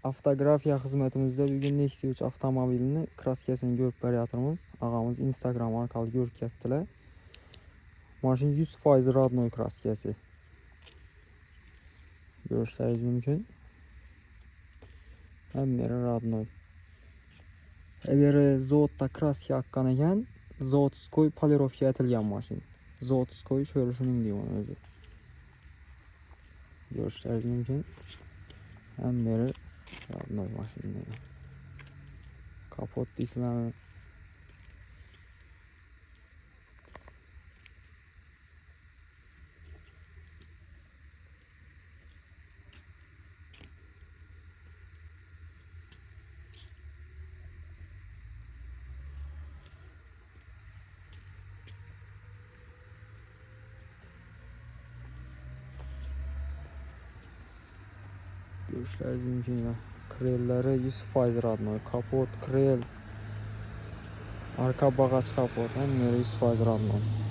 Avtografiya xizmətimizdə bugün Nexia 3 avtomobilini kraskasını görüb bəriyatırımız. Ağamız Instagram arkalı görüb gəpdilər. Maşın 100% Radnoy kraskası. Görüşləriniz mümkün. Həmmeri Radnoy. Əgər zavodda kraska haqqan ekan, zavodskoy polirovka etilgan maşın. Zavodskoy şöyle şunun deyim onu özü. Görüşləriniz mümkün. Həmmeri Radnoy maşınları. Kapot deyilən. Görüşləriniz mümkün ya. Krelləri 100% Radnoy. Kapot, krel, arka bağaç kapot, həmmeri 100% Radnoy.